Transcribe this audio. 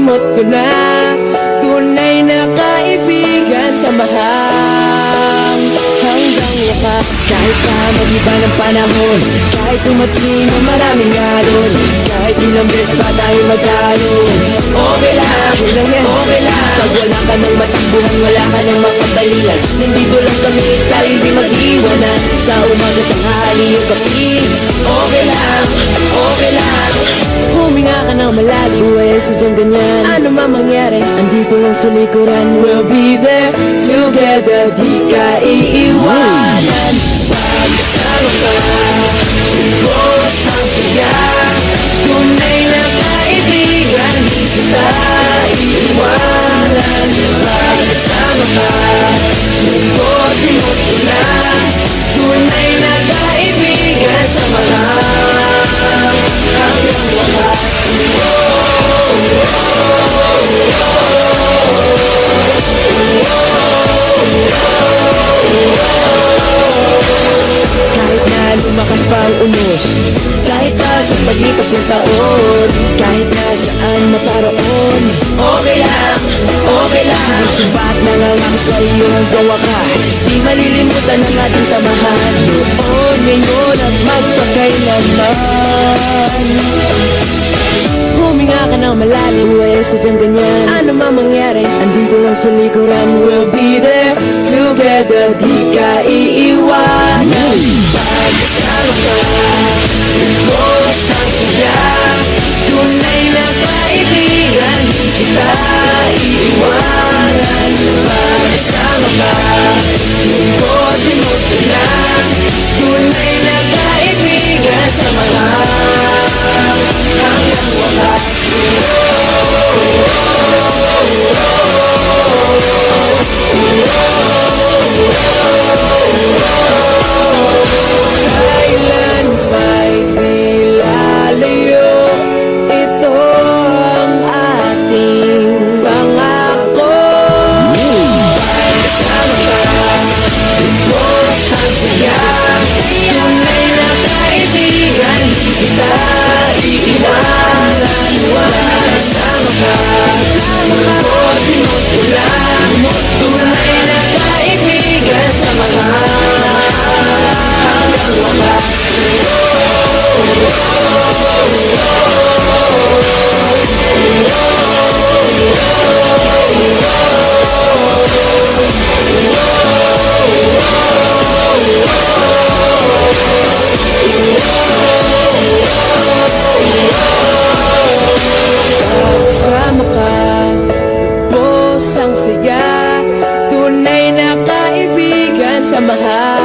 Buot-imot ko na, tunay na kaibigan, samahan hanggang wakas. Kahit pa mag-iba ng panahon, kahit tumating na maraming alon, kahit ilang beses pa tayo magkaroon, okay lang, okay lang. Pag wala ka ng matakbuhan, wala ka ng makabalilan, nandito lang kami, tayo di mag-iwanan. Sa umaga tanghali yung kapi, okay lang, okay lang. Huminga ka ng malalim, buhay sadyang ganyan. Ano man mangyari, andito lang sa likuran. We'll be there together, di ka iiwanan. Pagsama ka, bigos ang saya, tunay na kaibigan, di kita iiwanan. Pagsama ka, buot-imot ko na, tunay na kaibigan, samahan hanggang wakas. Kahit na lumakas pa ang unos, kahit na sa pagitas ng taon, kahit na saan maparoon, okay lang, okay lang. Sinusubat na lang ako sa iyo hanggang wakas. Di malilimutan ang ating samahan, noon, ngayon at magpakailanman. Huminga ka ng malalim, buhay sadyang ganyan. Ano man mangyari, andito lang sa likuran. We'll be there together, di ka iiwanan. Pagsama ka, bigos ang saya, tunay na kaibigan, di kita iiwanan. Pagsama ka, buot-imot ko na, tunay na kaibigan, samahan hanggang wakas. Kailan ba'y di lalayo, ito ang ating pangako. Pagsama ka, bigos ang saya, tunay na kaibigan, di kita iiwanan. Pagsama ka, buot-imot ko lang, tunay na kaibigan, samahan hanggang wakas. Pagsama ka, bigos ang saya, tunay na kaibigan, samahan